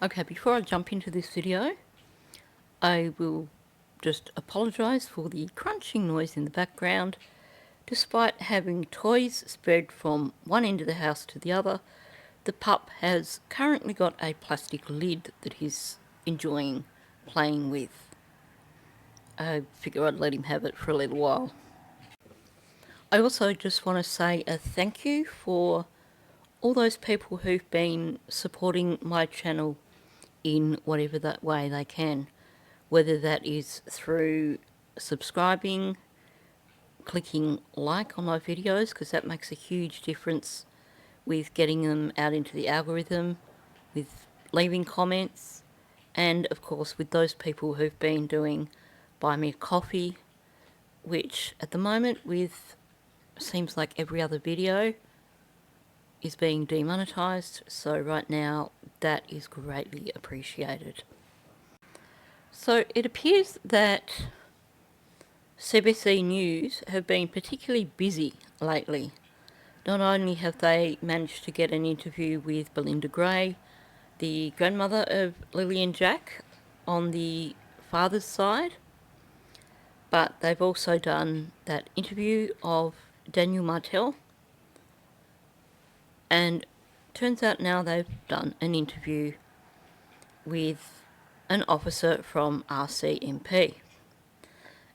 Okay, before I jump into this video, I will just apologise for the crunching noise in the background. Despite having toys spread from one end of the house to the other, the pup has currently got a plastic lid that he's enjoying playing with. I figure I'd let him have it for a little while. I also just want to say a thank you for all those people who've been supporting my channel in whatever that way they can, whether that is through subscribing, clicking like on my videos, because that makes a huge difference with getting them out into the algorithm, with leaving comments, and of course with those people who've been doing buy me a coffee, which at the moment with seems like every other video is being demonetized, so right now that is greatly appreciated. So it appears that CBC News have been particularly busy lately. Not only have they managed to get an interview with Belinda Gray, the grandmother of Lily and Jack on the father's side, but they've also done that interview of Daniel Martel, and turns out now they've done an interview with an officer from RCMP.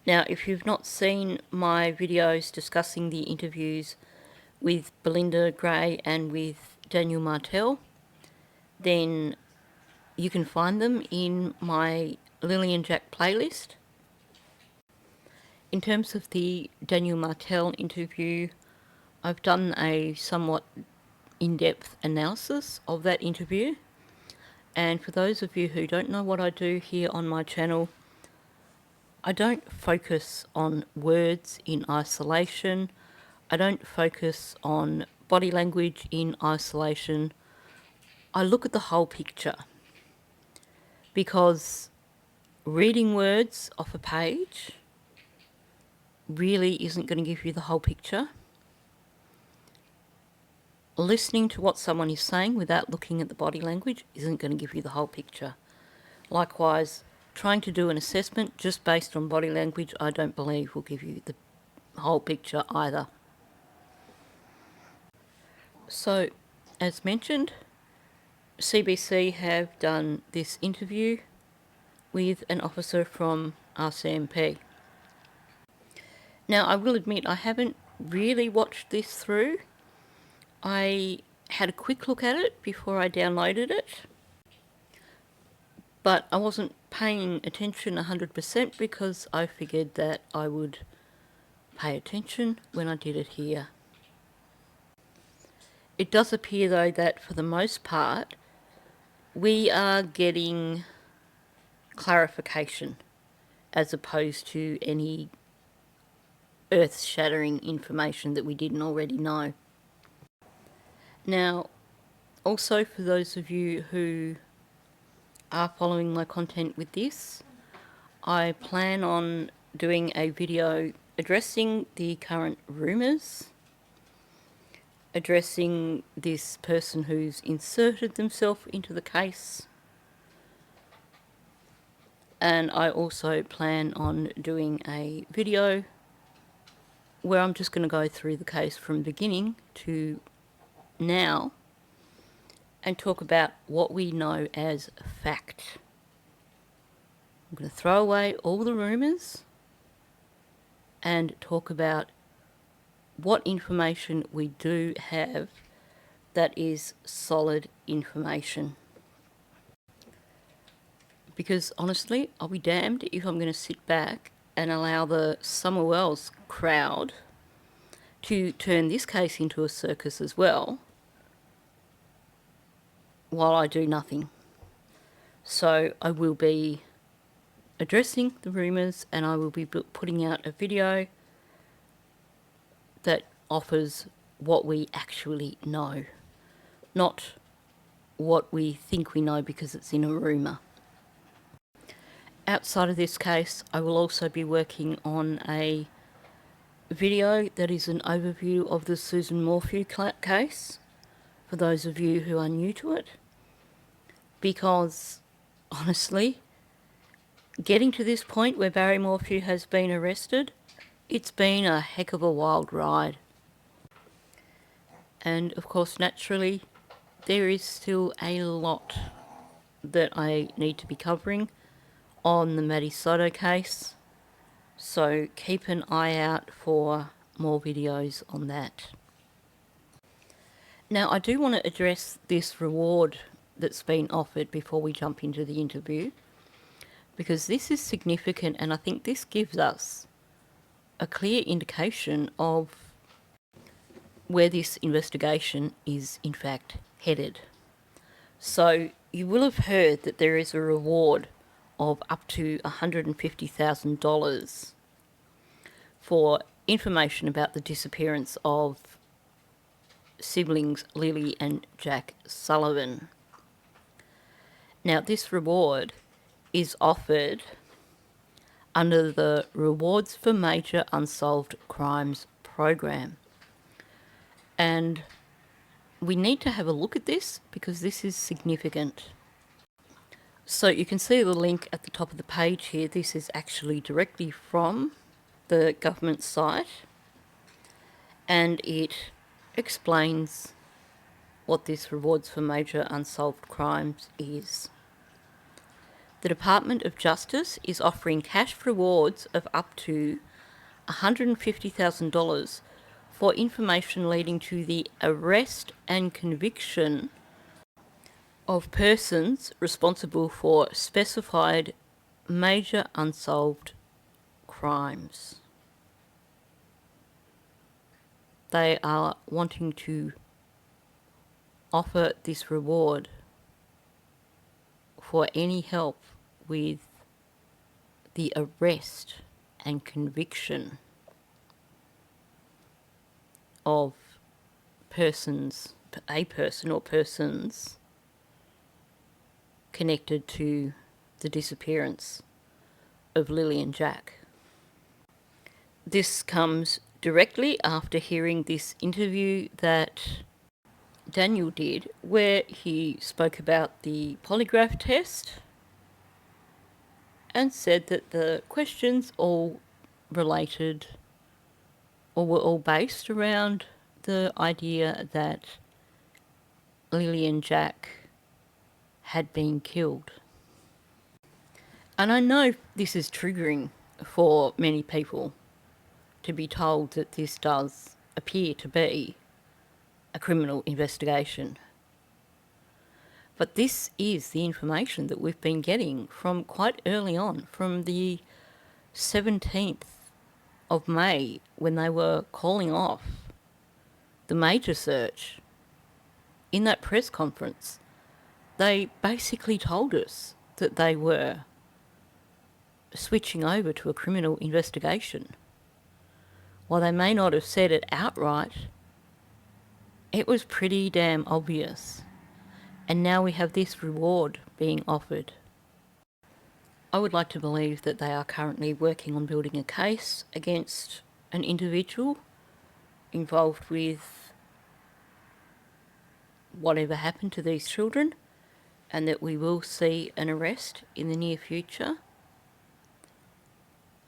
Now, if you've not seen my videos discussing the interviews with Belinda Gray and with Daniel Martel, then you can find them in my Lily and Jack playlist. In terms of the Daniel Martel interview, I've done a somewhat in-depth analysis of that interview. And for those of you who don't know what I do here on my channel, I don't focus on words in isolation. I don't focus on body language in isolation. I look at the whole picture, because reading words off a page really isn't going to give you the whole picture. Listening to what someone is saying without looking at the body language isn't going to give you the whole picture. Likewise, trying to do an assessment just based on body language, I don't believe will give you the whole picture either. So, as mentioned, CBC have done this interview with an officer from RCMP. Now, I will admit I haven't really watched this through. I had a quick look at it before I downloaded it, but I wasn't paying attention 100% because I figured that I would pay attention when I did it here. It does appear though that for the most part we are getting clarification as opposed to any earth-shattering information that we didn't already know. Now, also for those of you who are following my content with this, I plan on doing a video addressing the current rumours, addressing this person who's inserted themselves into the case, and I also plan on doing a video where I'm just going to go through the case from beginning to now and talk about what we know as fact. I'm going to throw away all the rumours and talk about what information we do have that is solid information. Because honestly, I'll be damned if I'm going to sit back and allow the Summer Wells crowd to turn this case into a circus as well, while I do nothing. So I will be addressing the rumours, and I will be putting out a video that offers what we actually know, not what we think we know because it's in a rumour. Outside of this case, I will also be working on a video that is an overview of the Susan Morphew case, for those of you who are new to it. because, honestly, getting to this point where Barry Morphew has been arrested, it's been a heck of a wild ride. And, of course, naturally, there is still a lot that I need to be covering on the Maddie Soto case, so keep an eye out for more videos on that. Now, I do want to address this reward that's been offered before we jump into the interview, because this is significant, and I think this gives us a clear indication of where this investigation is in fact headed. So you will have heard that there is a reward of up to $150,000 for information about the disappearance of siblings Lily and Jack Sullivan. Now, this reward is offered under the Rewards for Major Unsolved Crimes program. And we need to have a look at this because this is significant. So you can see the link at the top of the page here. This is actually directly from the government site, and it explains what this Rewards for Major Unsolved Crimes is. The Department of Justice is offering cash rewards of up to $150,000 for information leading to the arrest and conviction of persons responsible for specified major unsolved crimes. They are wanting to offer this reward for any help with the arrest and conviction of a person or persons connected to the disappearance of Lily and Jack. This comes directly after hearing this interview that Daniel did, where he spoke about the polygraph test and said that the questions all related or were all based around the idea that Lily and Jack had been killed. And I know this is triggering for many people to be told that this does appear to be a criminal investigation. But this is the information that we've been getting from quite early on, from the 17th of May, when they were calling off the major search. In that press conference, they basically told us that they were switching over to a criminal investigation. While they may not have said it outright, it was pretty damn obvious. And now we have this reward being offered. I would like to believe that they are currently working on building a case against an individual involved with whatever happened to these children, and that we will see an arrest in the near future.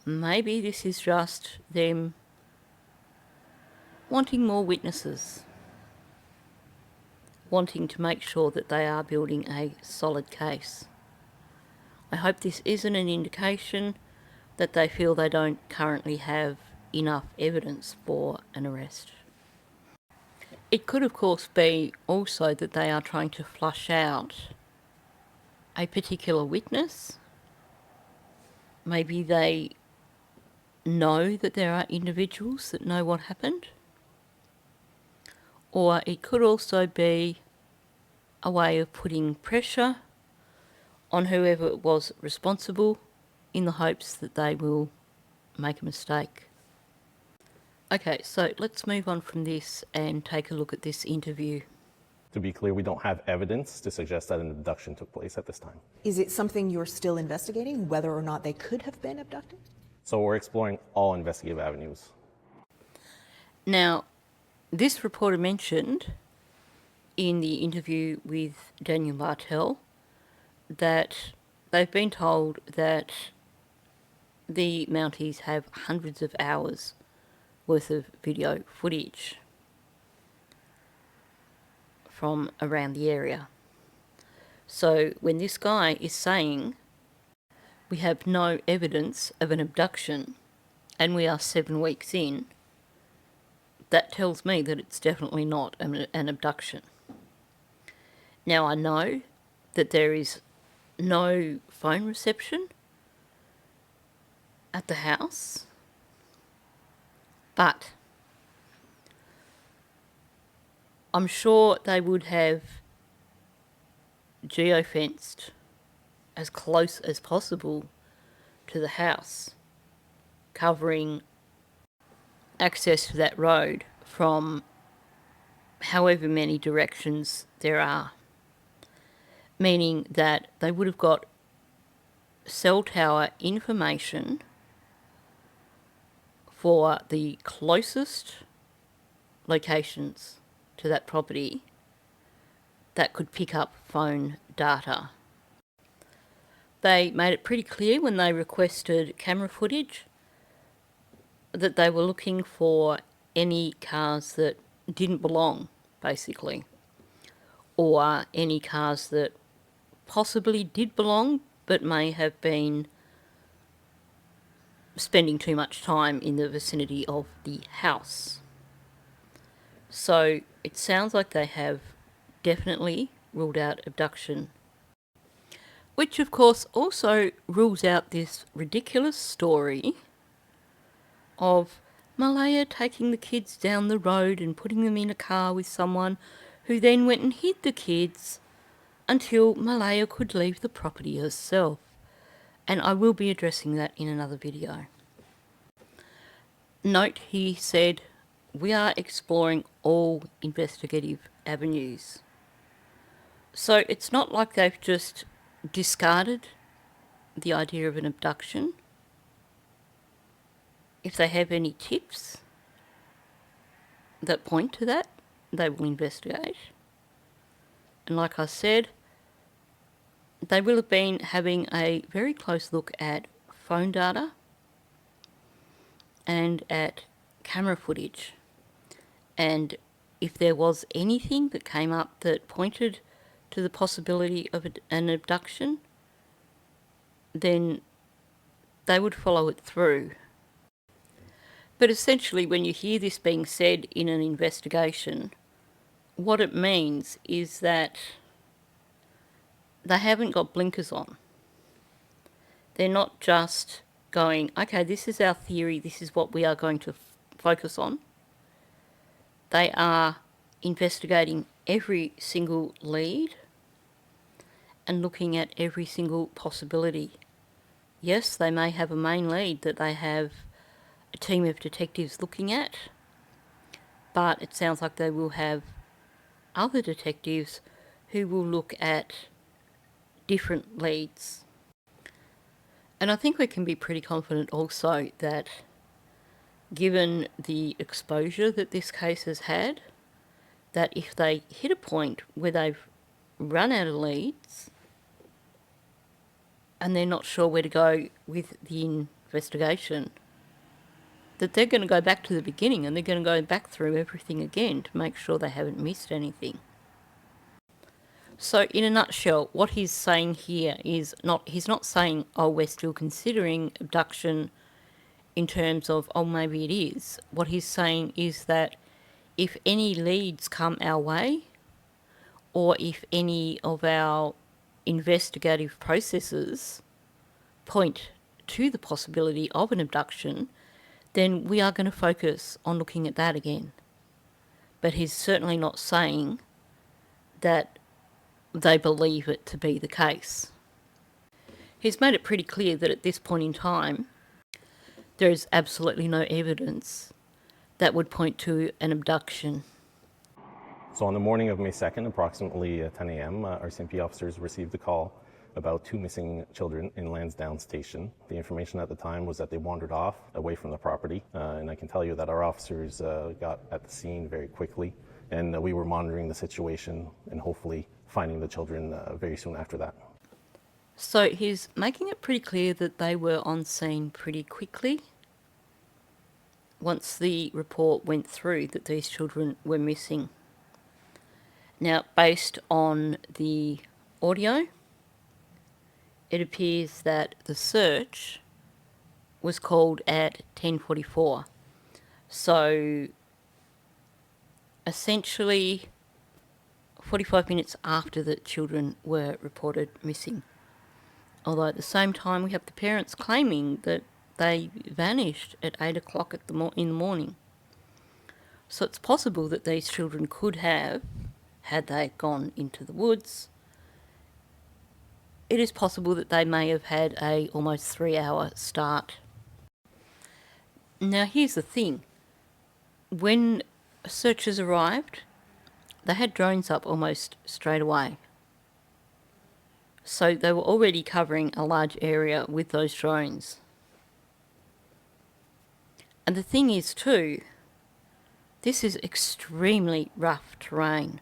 Maybe this is just them wanting more witnesses, wanting to make sure that they are building a solid case. I hope this isn't an indication that they feel they don't currently have enough evidence for an arrest. It could, of course, be also that they are trying to flush out a particular witness. Maybe they know that there are individuals that know what happened. Or it could also be a way of putting pressure on whoever was responsible in the hopes that they will make a mistake. Okay, so let's move on from this and take a look at this interview. To be clear, we don't have evidence to suggest that an abduction took place at this time. Is it something you're still investigating, whether or not they could have been abducted? So we're exploring all investigative avenues. Now, this reporter mentioned in the interview with Daniel Bartel that they've been told that the Mounties have hundreds of hours worth of video footage from around the area. So when this guy is saying we have no evidence of an abduction and we are 7 weeks in, that tells me that it's definitely not an abduction. Now, I know that there is no phone reception at the house, but I'm sure they would have geofenced as close as possible to the house, covering access to that road from however many directions there are, meaning that they would have got cell tower information for the closest locations to that property that could pick up phone data. They made it pretty clear when they requested camera footage that they were looking for any cars that didn't belong, basically, or any cars that possibly did belong but may have been spending too much time in the vicinity of the house. So it sounds like they have definitely ruled out abduction, which of course also rules out this ridiculous story of Malaya taking the kids down the road and putting them in a car with someone who then went and hid the kids until Malaya could leave the property herself. And I will be addressing that in another video. Note, he said, we are exploring all investigative avenues. So it's not like they've just discarded the idea of an abduction. If they have any tips that point to that, they will investigate. And like I said, they will have been having a very close look at phone data and at camera footage. And if there was anything that came up that pointed to the possibility of an abduction, then they would follow it through. But essentially, when you hear this being said in an investigation, what it means is that they haven't got blinkers on. They're not just going, okay, this is our theory, this is what we are going to focus on. They are investigating every single lead and looking at every single possibility. Yes, they may have a main lead that they have a team of detectives looking at, but it sounds like they will have other detectives who will look at different leads. And I think we can be pretty confident also that given the exposure that this case has had, that if they hit a point where they've run out of leads and they're not sure where to go with the investigation, that they're going to go back to the beginning and they're going to go back through everything again to make sure they haven't missed anything. So in a nutshell, what he's saying here is he's not saying, oh, we're still considering abduction in terms of, oh, maybe it is. What he's saying is that if any leads come our way, or if any of our investigative processes point to the possibility of an abduction, then we are going to focus on looking at that again. But he's certainly not saying that they believe it to be the case. He's made it pretty clear that at this point in time, there is absolutely no evidence that would point to an abduction. So on the morning of May 2nd, approximately 10 a.m., RCMP officers received a call about 2 missing children in Lansdowne Station. The information at the time was that they wandered off away from the property, and I can tell you that our officers got at the scene very quickly, and we were monitoring the situation and hopefully finding the children very soon after that. So he's making it pretty clear that they were on scene pretty quickly once the report went through that these children were missing. Now, based on the audio, it appears that the search was called at 10:44. So essentially 45 minutes after the children were reported missing. Although at the same time we have the parents claiming that they vanished at 8 o'clock in the morning. So it's possible that these children could have, had they gone into the woods, it is possible that they may have had a almost 3-hour start. Now here's the thing. When searchers arrived, they had drones up almost straight away. So they were already covering a large area with those drones. And the thing is too, this is extremely rough terrain.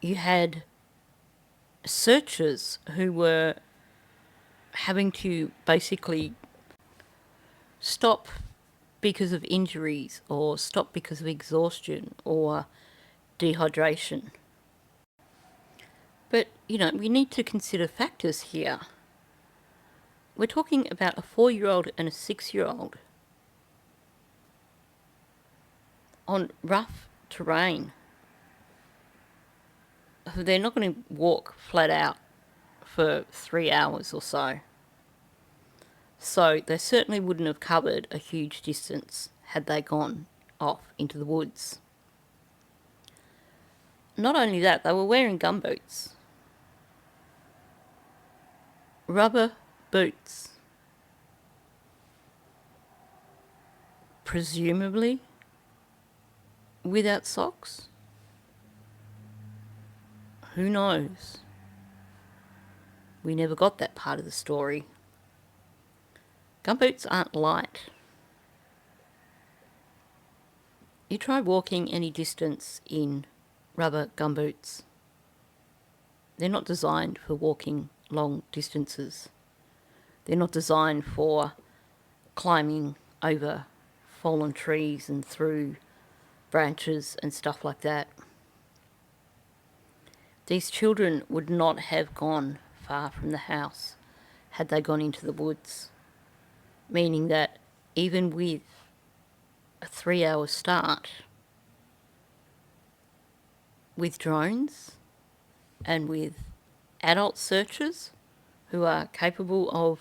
You had searchers who were having to basically stop because of injuries or stop because of exhaustion or dehydration. But, we need to consider factors here. We're talking about a 4-year-old and a 6-year-old on rough terrain. They're not going to walk flat out for 3 hours or so. So they certainly wouldn't have covered a huge distance had they gone off into the woods. Not only that, they were wearing gumboots. Rubber boots. Presumably without socks? Who knows? We never got that part of the story. Gumboots aren't light. You try walking any distance in rubber gumboots. They're not designed for walking long distances. They're not designed for climbing over fallen trees and through branches and stuff like that. These children would not have gone far from the house had they gone into the woods, meaning that even with a 3-hour start with drones and with adult searchers who are capable of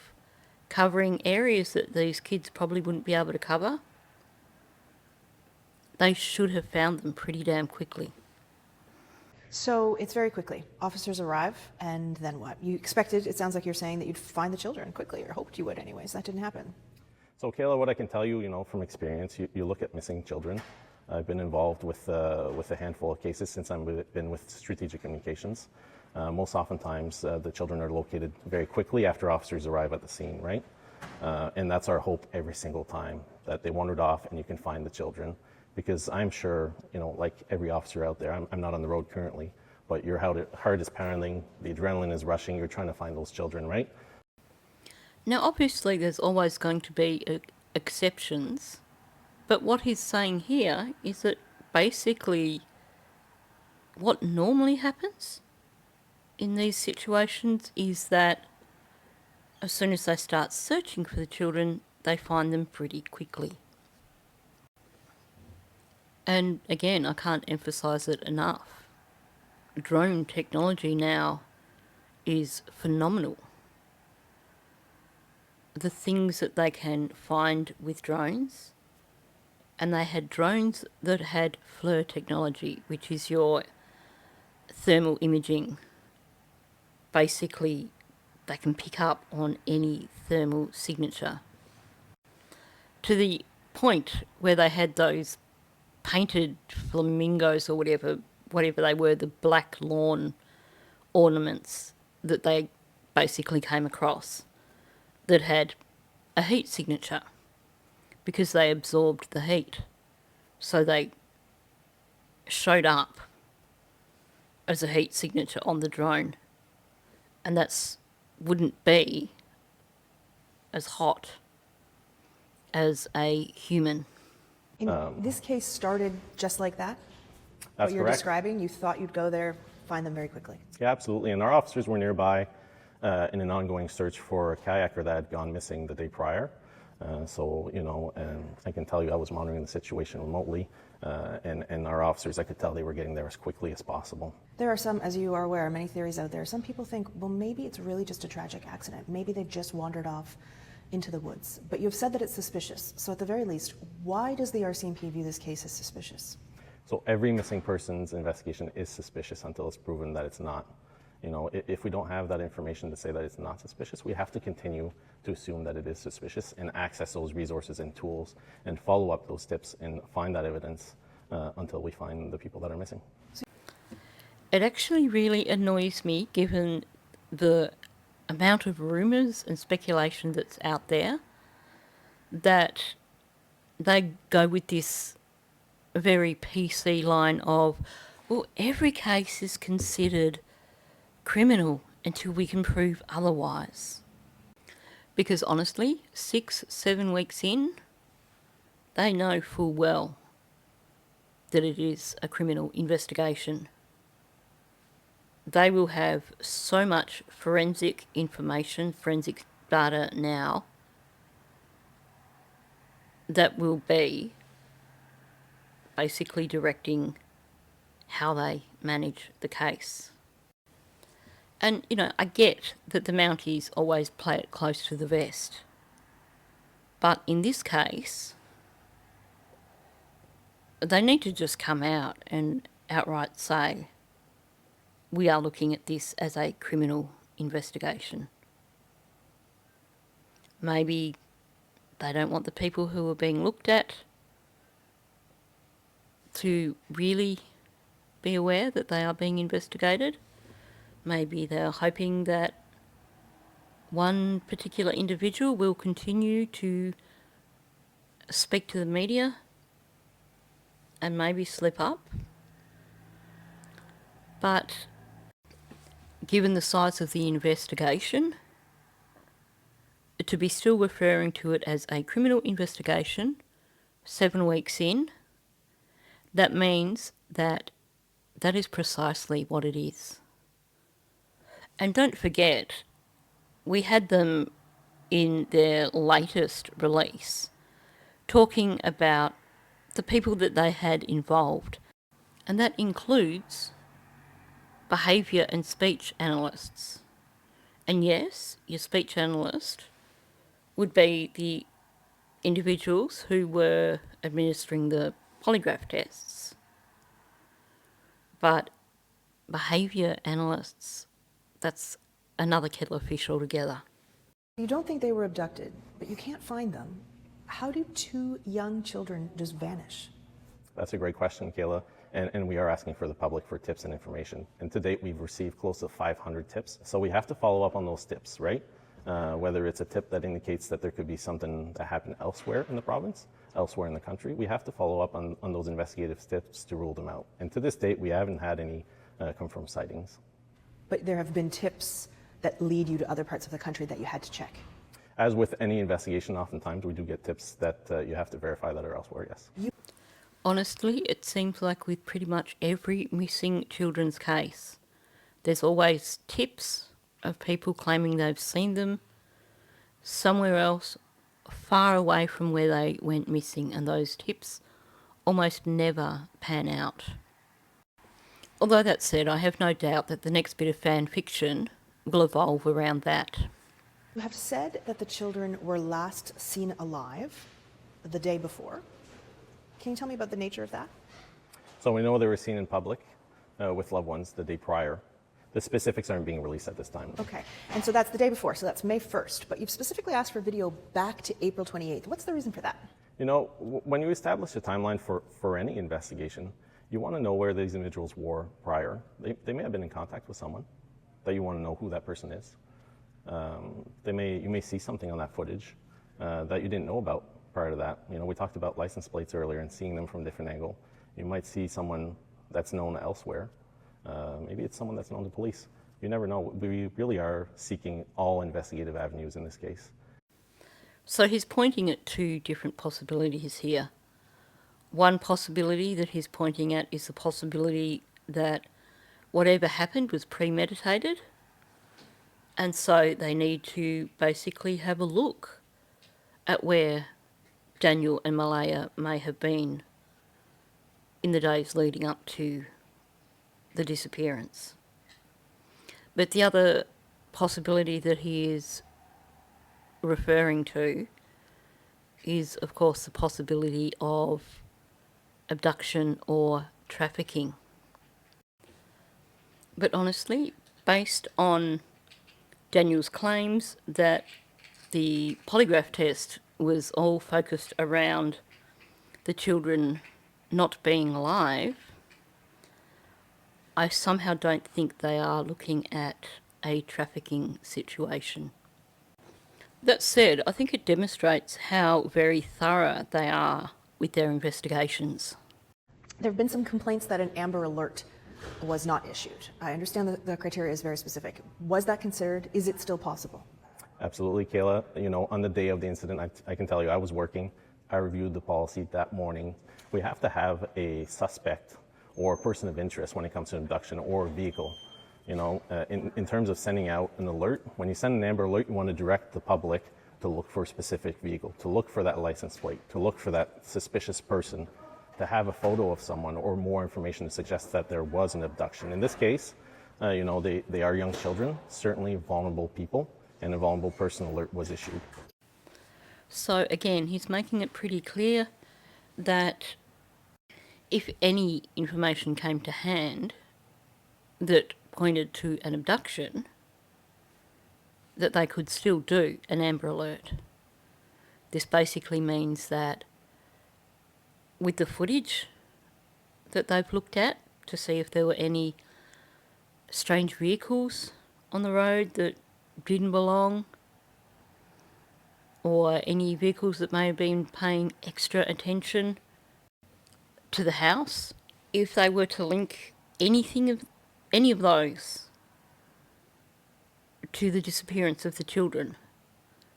covering areas that these kids probably wouldn't be able to cover, they should have found them pretty damn quickly. So it's very quickly. Officers arrive, and then what? You expected, it sounds like you're saying, that you'd find the children quickly, or hoped you would anyways. That didn't happen. So Kayla, what I can tell you, from experience, you look at missing children. I've been involved with a handful of cases since I've been with Strategic Communications. Most oftentimes, the children are located very quickly after officers arrive at the scene, right? And that's our hope every single time, that they wandered off and you can find the children. Because I'm sure, like every officer out there, I'm not on the road currently, but your heart is pounding, the adrenaline is rushing, you're trying to find those children, right? Now, obviously, there's always going to be exceptions, but what he's saying here is that basically what normally happens in these situations is that as soon as they start searching for the children, they find them pretty quickly. And again, I can't emphasise it enough. Drone technology now is phenomenal. The things that they can find with drones, and they had drones that had FLIR technology, which is your thermal imaging. Basically, they can pick up on any thermal signature. To the point where they had those painted flamingos or whatever they were, the black lawn ornaments that they basically came across that had a heat signature because they absorbed the heat. So they showed up as a heat signature on the drone. and wouldn't be as hot as a human. This case started just like that? That's what you're correct. describing, you thought you'd go there, find them very quickly. Yeah, absolutely. And our officers were nearby in an ongoing search for a kayaker that had gone missing the day prior. I can tell you I was monitoring the situation remotely, and our officers, I could tell they were getting there as quickly as possible. There are some, as you are aware, many theories out there. Some people think, well, maybe it's really just a tragic accident. Maybe they just wandered off into the woods. But you've said that it's suspicious. So at the very least, why does the RCMP view this case as suspicious? So every missing persons investigation is suspicious until it's proven that it's not. If we don't have that information to say that it's not suspicious, we have to continue to assume that it is suspicious and access those resources and tools and follow up those tips and find that evidence until we find the people that are missing. It actually really annoys me, given the amount of rumours and speculation that's out there, that they go with this very PC line of, well, every case is considered criminal until we can prove otherwise. Because honestly, 6-7 weeks in, they know full well that it is a criminal investigation. They will have so much forensic information, forensic data now, that will be basically directing how they manage the case. And, I get that the Mounties always play it close to the vest. But in this case, they need to just come out and outright say, we are looking at this as a criminal investigation. Maybe they don't want the people who are being looked at to really be aware that they are being investigated. Maybe they're hoping that one particular individual will continue to speak to the media and maybe slip up. But given the size of the investigation, to be still referring to it as a criminal investigation 7 weeks in, that means that that is precisely what it is. And don't forget, we had them in their latest release talking about the people that they had involved, and that includes behaviour and speech analysts. And yes, your speech analyst would be the individuals who were administering the polygraph tests. But behaviour analysts, that's another kettle of fish altogether. You don't think they were abducted, but you can't find them. How do 2 young children just vanish? That's a great question, Kayla. And we are asking for the public for tips and information. And to date, we've received close to 500 tips. So we have to follow up on those tips, right? Whether it's a tip that indicates that there could be something that happened elsewhere in the province, elsewhere in the country, we have to follow up on those investigative tips to rule them out. And to this date, we haven't had any confirmed sightings. But there have been tips that lead you to other parts of the country that you had to check. As with any investigation, oftentimes we do get tips that you have to verify that are elsewhere, yes. Honestly, it seems like with pretty much every missing children's case, there's always tips of people claiming they've seen them somewhere else, far away from where they went missing, and those tips almost never pan out. Although that said, I have no doubt that the next bit of fan fiction will evolve around that. You have said that the children were last seen alive the day before. Can you tell me about the nature of that? So we know they were seen in public with loved ones the day prior. The specifics aren't being released at this time. Okay, and so that's the day before, so that's May 1st, but you've specifically asked for video back to April 28th. What's the reason for that? When you establish a timeline for any investigation, you want to know where these individuals were prior. They may have been in contact with someone that you want to know who that person is. You may see something on that footage that you didn't know about prior to that. We talked about license plates earlier and seeing them from a different angle. You might see someone that's known elsewhere. Maybe it's someone that's known to police. You never know. We really are seeking all investigative avenues in this case. So he's pointing at two different possibilities here. One possibility that he's pointing at is the possibility that whatever happened was premeditated, and so they need to basically have a look at where Daniel and Malaya may have been in the days leading up to the disappearance. But the other possibility that he is referring to is, of course, the possibility of abduction or trafficking. But honestly, based on Daniel's claims that the polygraph test was all focused around the children not being alive, I somehow don't think they are looking at a trafficking situation. That said, I think it demonstrates how very thorough they are with their investigations. There have been some complaints that an Amber Alert was not issued. I understand that the criteria is very specific. Was that considered? Is it still possible? Absolutely, Kayla. You know, on the day of the incident, I can tell you I was working. I reviewed the policy that morning. We have to have a suspect or a person of interest when it comes to abduction or a vehicle. You know, in terms of sending out an alert, when you send an Amber Alert, you want to direct the public to look for a specific vehicle, to look for that license plate, to look for that suspicious person, to have a photo of someone or more information to suggest that there was an abduction. In this case, you know, they are young children, certainly vulnerable people, and a vulnerable person alert was issued. So again, he's making it pretty clear that if any information came to hand that pointed to an abduction, that they could still do an Amber Alert. This basically means that with the footage that they've looked at to see if there were any strange vehicles on the road that didn't belong, or any vehicles that may have been paying extra attention to the house, if they were to link any of those to the disappearance of the children,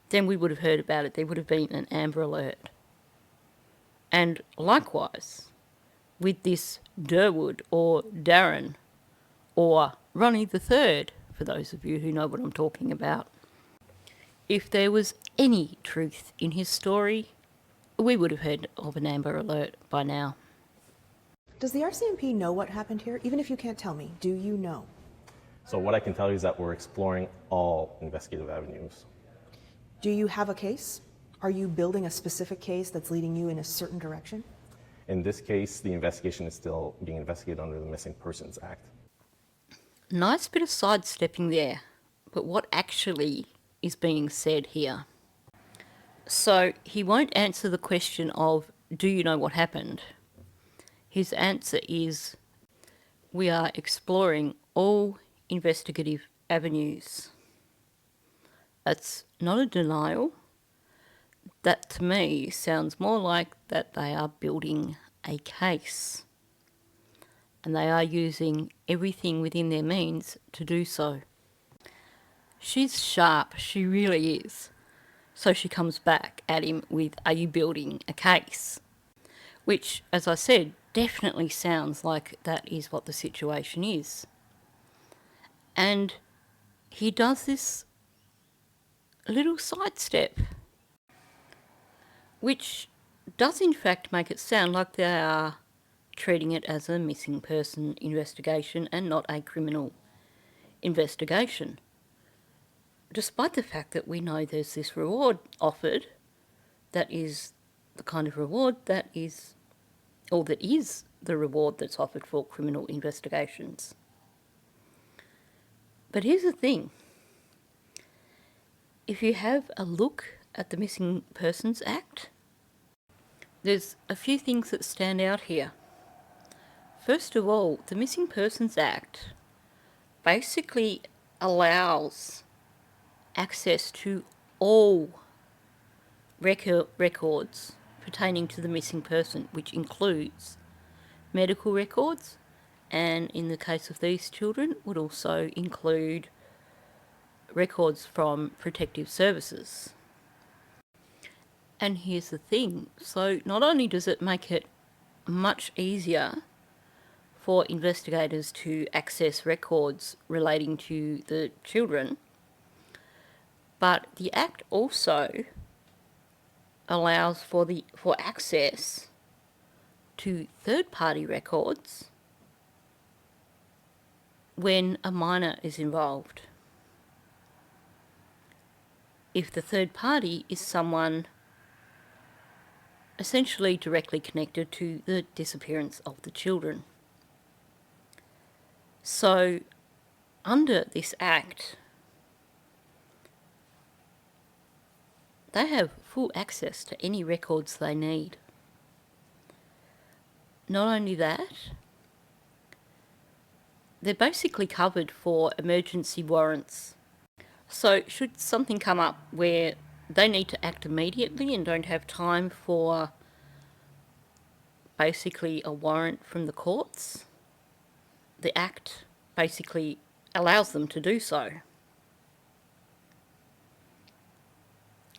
then we would have heard about it. There would have been an Amber Alert. And likewise, with this Durwood or Darren or Ronnie the Third, for those of you who know what I'm talking about, if there was any truth in his story, we would have heard of an Amber Alert by now. Does the RCMP know what happened here? Even if you can't tell me, do you know? So what I can tell you is that we're exploring all investigative avenues. Do you have a case? Are you building a specific case that's leading you in a certain direction? In this case, the investigation is still being investigated under the Missing Persons Act. Nice bit of sidestepping there, but what actually is being said here? So he won't answer the question of, do you know what happened? His answer is, we are exploring all investigative avenues. That's not a denial. That to me sounds more like that they are building a case. And they are using everything within their means to do so. She's sharp, she really is. So she comes back at him with, are you building a case? Which, as I said, definitely sounds like that is what the situation is. And he does this little sidestep, which does in fact make it sound like they are treating it as a missing person investigation and not a criminal investigation. Despite the fact that we know there's this reward offered that is the kind of reward that is, or that is the reward that's offered for criminal investigations. But here's the thing. If you have a look at the Missing Persons Act, there's a few things that stand out here. First of all, the Missing Persons Act basically allows access to all records pertaining to the missing person, which includes medical records and in the case of these children would also include records from protective services. And here's the thing, so not only does it make it much easier for investigators to access records relating to the children, but the Act also allows for access to third-party records when a minor is involved. If the third party is someone essentially directly connected to the disappearance of the children. So, under this Act, they have full access to any records they need. Not only that, they're basically covered for emergency warrants. So should something come up where they need to act immediately and don't have time for basically a warrant from the courts, the Act basically allows them to do so.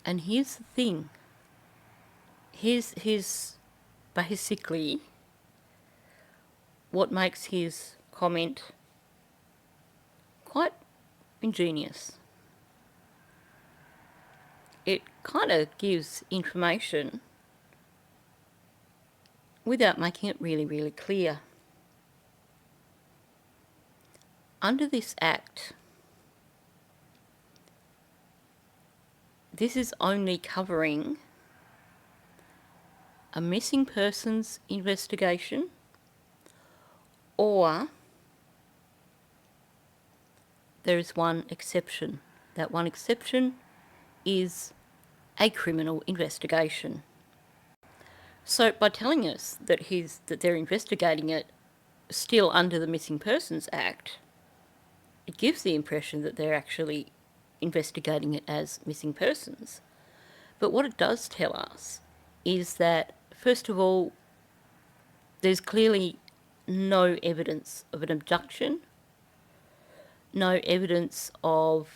And here's the thing. Here's basically what makes his comment quite ingenious. It kind of gives information without making it really, really clear. Under this Act, this is only covering a missing persons investigation, or there is one exception. That one exception is a criminal investigation. So by telling us that they're investigating it still under the Missing Persons Act, it gives the impression that they're actually investigating it as missing persons. But what it does tell us is that, first of all, there's clearly no evidence of an abduction, no evidence of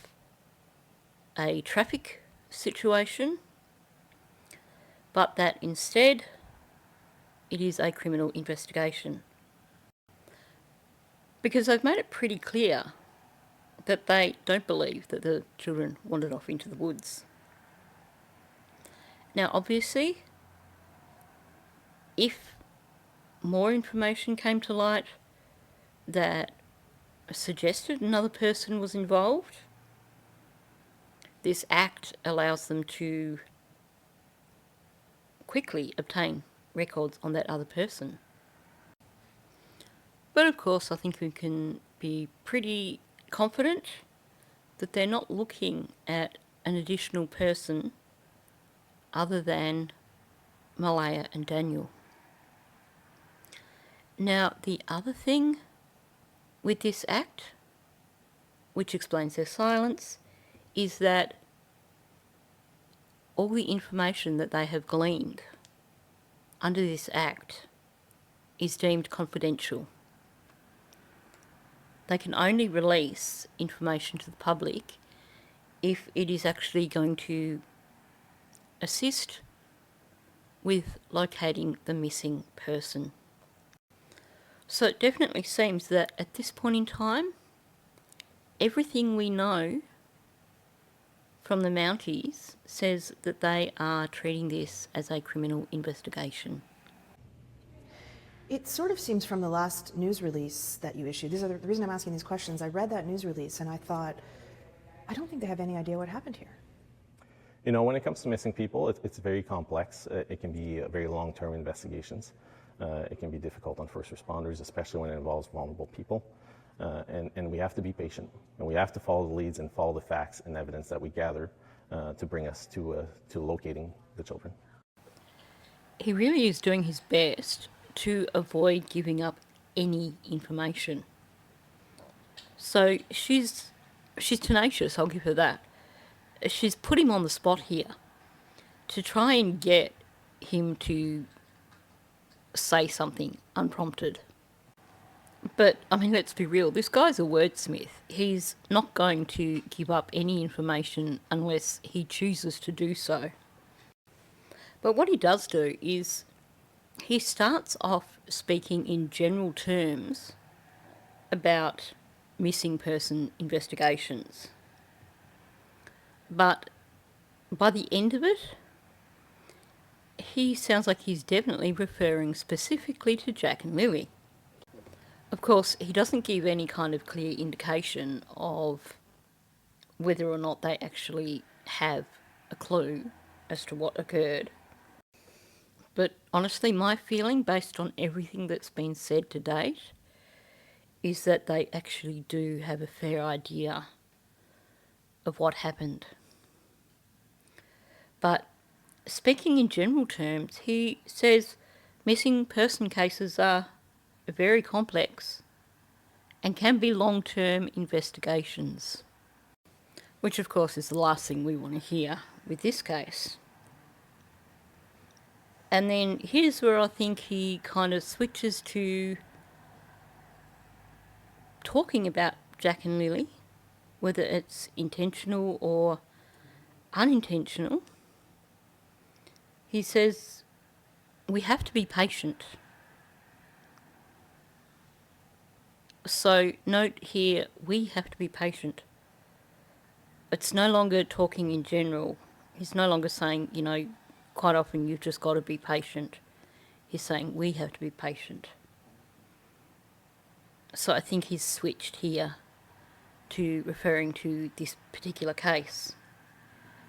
a traffic situation, but that instead it is a criminal investigation. Because they've made it pretty clear that they don't believe that the children wandered off into the woods. Now, obviously, if more information came to light that suggested another person was involved, this Act allows them to quickly obtain records on that other person. But of course, I think we can be pretty confident that they're not looking at an additional person other than Malaya and Daniel. Now, the other thing with this Act, which explains their silence, is that all the information that they have gleaned under this Act is deemed confidential. They can only release information to the public if it is actually going to assist with locating the missing person. So it definitely seems that at this point in time, everything we know from the Mounties says that they are treating this as a criminal investigation. It sort of seems from the last news release that you issued, the reason I'm asking these questions, I read that news release and I thought, I don't think they have any idea what happened here. You know, when it comes to missing people, it's very complex. It can be very long-term investigations. It can be difficult on first responders, especially when it involves vulnerable people. And we have to be patient, and we have to follow the leads and follow the facts and evidence that we gather to bring us to locating the children. He really is doing his best to avoid giving up any information. So she's tenacious, I'll give her that. She's put him on the spot here to try and get him to say something unprompted. But, I mean, let's be real, this guy's a wordsmith. He's not going to give up any information unless he chooses to do so. But what he does do is he starts off speaking in general terms about missing person investigations. But by the end of it, he sounds like he's definitely referring specifically to Jack and Lily. Of course, he doesn't give any kind of clear indication of whether or not they actually have a clue as to what occurred. But honestly, my feeling, based on everything that's been said to date, is that they actually do have a fair idea of what happened. But speaking in general terms, he says missing person cases are very complex and can be long-term investigations, which of course is the last thing we want to hear with this case. And then here's where I think he kind of switches to talking about Jack and Lily, whether it's intentional or unintentional. He says we have to be patient. So note here, we have to be patient. It's no longer talking in general. He's no longer saying, quite often you've just got to be patient. He's saying we have to be patient. So I think he's switched here to referring to this particular case.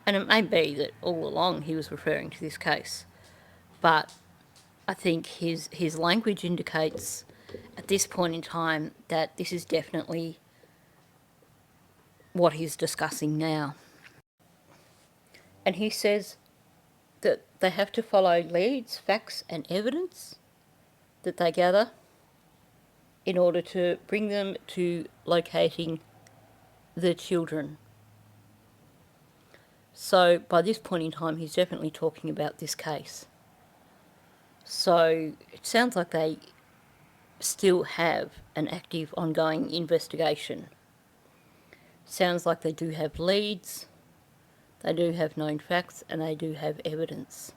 And it may be that all along he was referring to this case. But I think his language indicates at this point in time that this is definitely what he's discussing now. And he says that they have to follow leads, facts and evidence that they gather in order to bring them to locating the children. So by this point in time, he's definitely talking about this case. So it sounds like they still have an active ongoing investigation. Sounds like they do have leads, they do have known facts, and they do have evidence.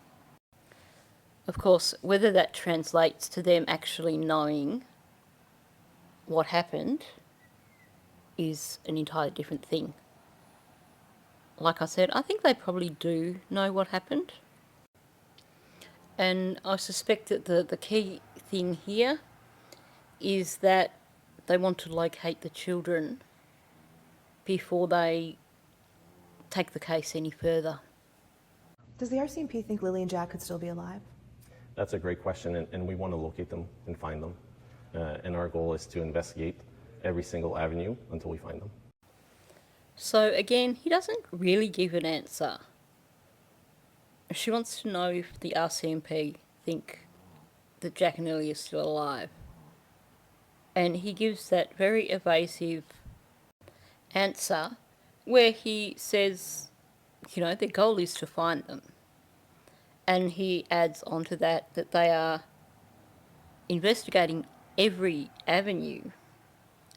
Of course, whether that translates to them actually knowing what happened is an entirely different thing. Like I said, I think they probably do know what happened. And I suspect that the key thing here is that they want to locate the children before they take the case any further. Does the RCMP think Lily and Jack could still be alive? That's a great question, and we want to locate them and find them. And our goal is to investigate every single avenue until we find them. So again, he doesn't really give an answer. She wants to know if the RCMP think that Jack and Lily is still alive. And he gives that very evasive answer where he says, their goal is to find them. And he adds onto that they are investigating every avenue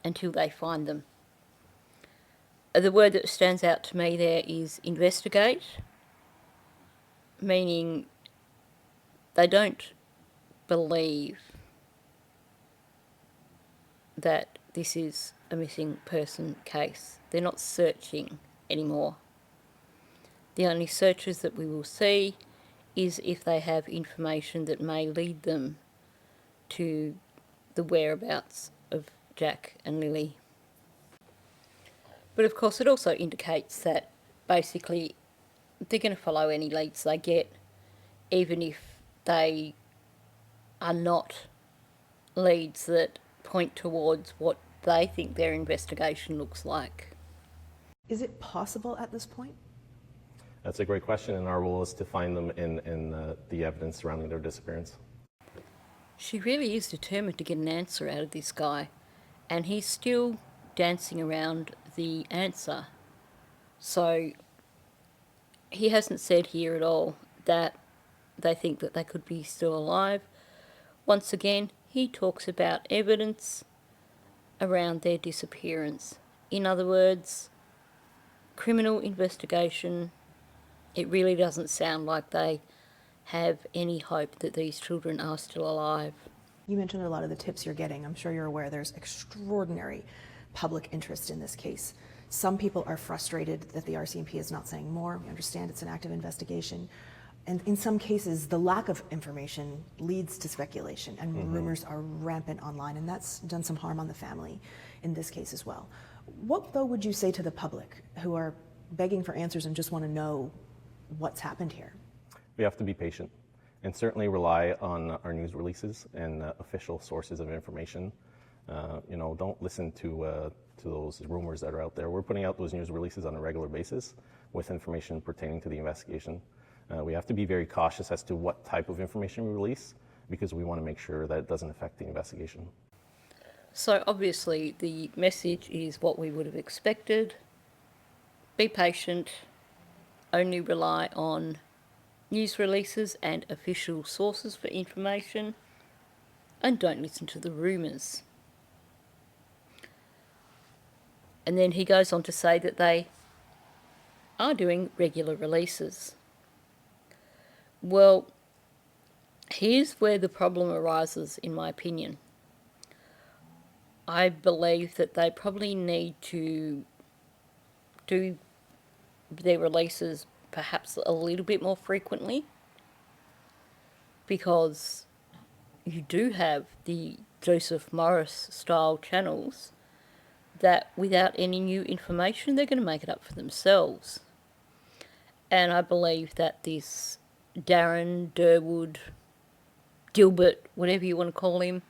until they find them. The word that stands out to me there is investigate, meaning they don't believe that this is a missing person case. They're not searching anymore. The only searches that we will see is if they have information that may lead them to the whereabouts of Jack and Lily. But of course it also indicates that basically they're going to follow any leads they get, even if they are not leads that point towards what they think their investigation looks like. Is it possible at this point? That's a great question, and our role is to find them in the evidence surrounding their disappearance. She really is determined to get an answer out of this guy, and he's still dancing around the answer. So he hasn't said here at all that they think that they could be still alive. Once again, he talks about evidence, around their disappearance. In other words, criminal investigation, it really doesn't sound like they have any hope that these children are still alive. You mentioned a lot of the tips you're getting. I'm sure you're aware there's extraordinary public interest in this case. Some people are frustrated that the RCMP is not saying more. We understand it's an active investigation. And in some cases, the lack of information leads to speculation, and rumors are rampant online, and that's done some harm on the family in this case as well. What, though, would you say to the public who are begging for answers and just want to know what's happened here? We have to be patient and certainly rely on our news releases and official sources of information. Don't listen to those rumors that are out there. We're putting out those news releases on a regular basis with information pertaining to the investigation. We have to be very cautious as to what type of information we release because we want to make sure that it doesn't affect the investigation. So obviously the message is what we would have expected. Be patient, only rely on news releases and official sources for information, and don't listen to the rumours. And then he goes on to say that they are doing regular releases. Well, here's where the problem arises, in my opinion. I believe that they probably need to do their releases perhaps a little bit more frequently, because you do have the Joseph Morris style channels that without any new information they're going to make it up for themselves. And I believe that this Darren, Durwood, Gilbert, whatever you want to call him,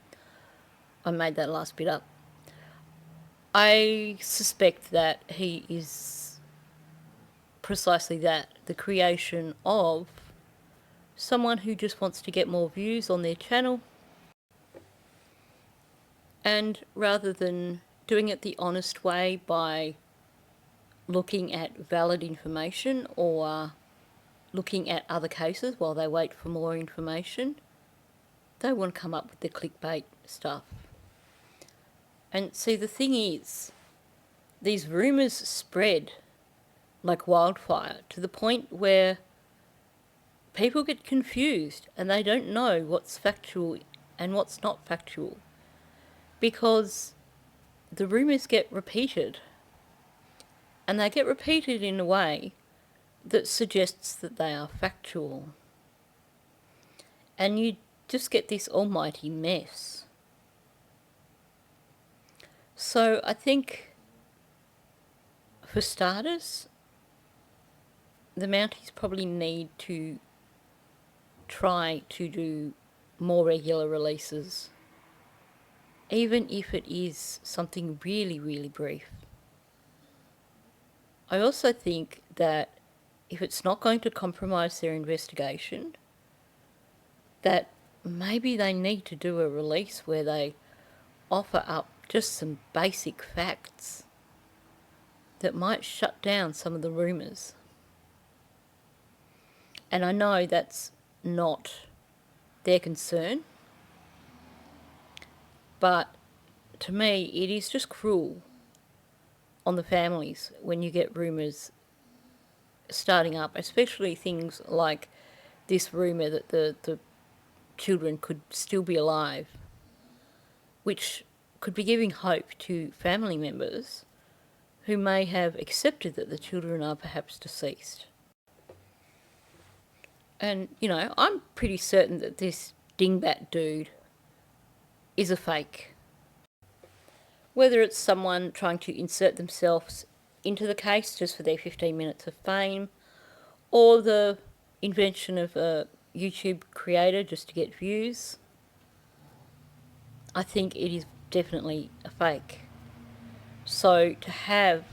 I made that last bit up, I suspect that he is precisely that, the creation of someone who just wants to get more views on their channel, and rather than doing it the honest way by looking at valid information or looking at other cases while they wait for more information, they want to come up with the clickbait stuff. And see, the thing is, these rumours spread like wildfire to the point where people get confused and they don't know what's factual and what's not factual, because the rumours get repeated, and they get repeated in a way that suggests that they are factual. And you just get this almighty mess. So I think, for starters, the Mounties probably need to try to do more regular releases, even if it is something really, really brief. I also think that if it's not going to compromise their investigation, that maybe they need to do a release where they offer up just some basic facts that might shut down some of the rumours. And I know that's not their concern, but to me it is just cruel on the families when you get rumours starting up, especially things like this rumour that the children could still be alive, which could be giving hope to family members who may have accepted that the children are perhaps deceased. And, I'm pretty certain that this dingbat dude is a fake. Whether it's someone trying to insert themselves into the case just for their 15 minutes of fame, or the invention of a YouTube creator just to get views, I think it is definitely a fake. So to have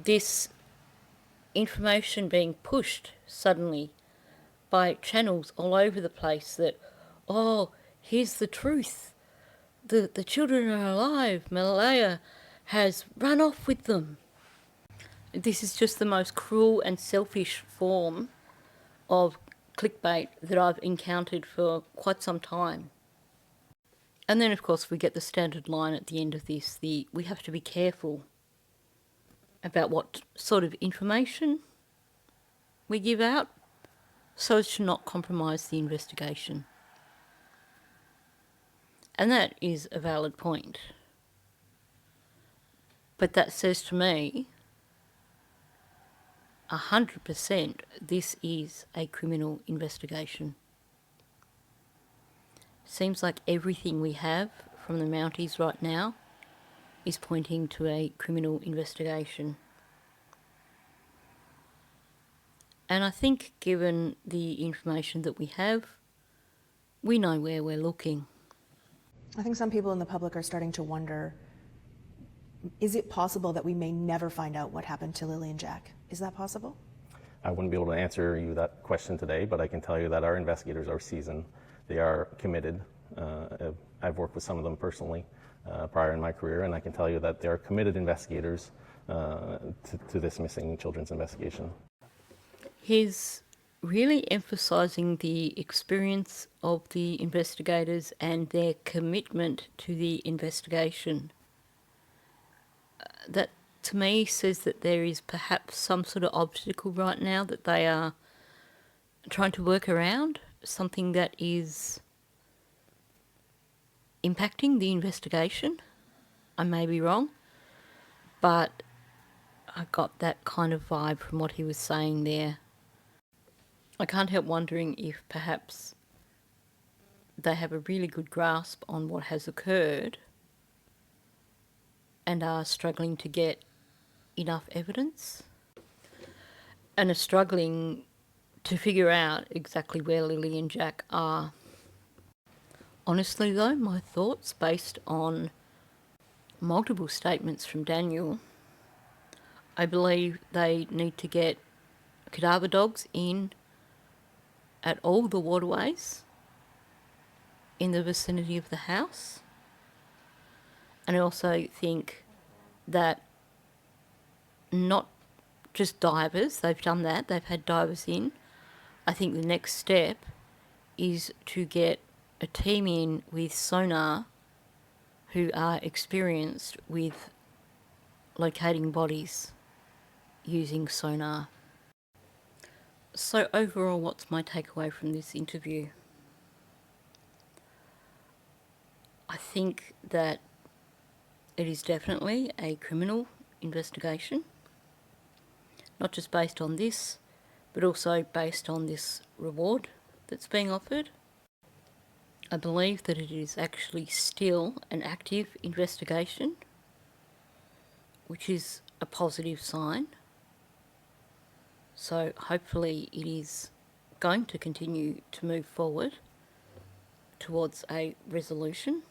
this information being pushed suddenly by channels all over the place that, oh, here's the truth, the children are alive, Malaya has run off with them. This is just the most cruel and selfish form of clickbait that I've encountered for quite some time. And then, of course, we get the standard line at the end of this, we have to be careful about what sort of information we give out so as to not compromise the investigation. And that is a valid point. But that says to me, 100% this is a criminal investigation. Seems like everything we have from the Mounties right now is pointing to a criminal investigation. And I think given the information that we have, we know where we're looking. I think some people in the public are starting to wonder, is it possible that we may never find out what happened to Lily and Jack? Is that possible? I wouldn't be able to answer you that question today, but I can tell you that our investigators are seasoned. They are committed. I've worked with some of them personally prior in my career, and I can tell you that they are committed investigators to this missing children's investigation. He's really emphasising the experience of the investigators and their commitment to the investigation. That, to me, says that there is perhaps some sort of obstacle right now that they are trying to work around, something that is impacting the investigation. I may be wrong, but I got that kind of vibe from what he was saying there. I can't help wondering if perhaps they have a really good grasp on what has occurred and are struggling to get enough evidence and are struggling to figure out exactly where Lily and Jack are. Honestly though, my thoughts based on multiple statements from Daniel, I believe they need to get cadaver dogs in at all the waterways in the vicinity of the house. And I also think that not just divers, they've done that, they've had divers in. I think the next step is to get a team in with sonar who are experienced with locating bodies using sonar. So overall, what's my takeaway from this interview? I think that it is definitely a criminal investigation, not just based on this, but also based on this reward that's being offered. I believe that it is actually still an active investigation, which is a positive sign. So hopefully it is going to continue to move forward towards a resolution.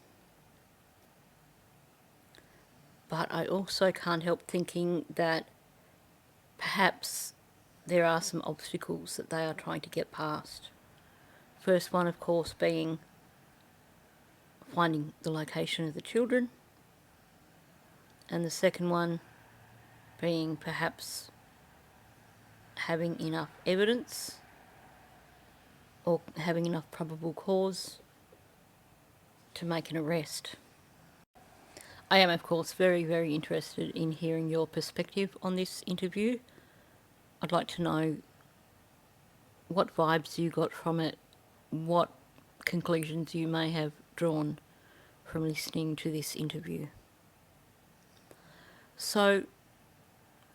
But I also can't help thinking that perhaps there are some obstacles that they are trying to get past. First one, of course, being finding the location of the children, and the second one being perhaps having enough evidence or having enough probable cause to make an arrest. I am, of course, very, very interested in hearing your perspective on this interview. I'd like to know what vibes you got from it, what conclusions you may have drawn from listening to this interview. So,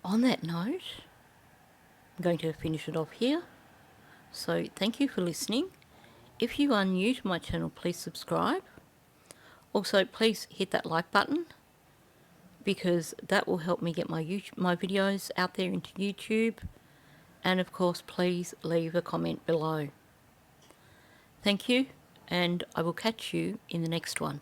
on that note, I'm going to finish it off here. So thank you for listening. If you are new to my channel, please subscribe. Also, please hit that like button because that will help me get my videos out there into YouTube. And of course, please leave a comment below. Thank you, and I will catch you in the next one.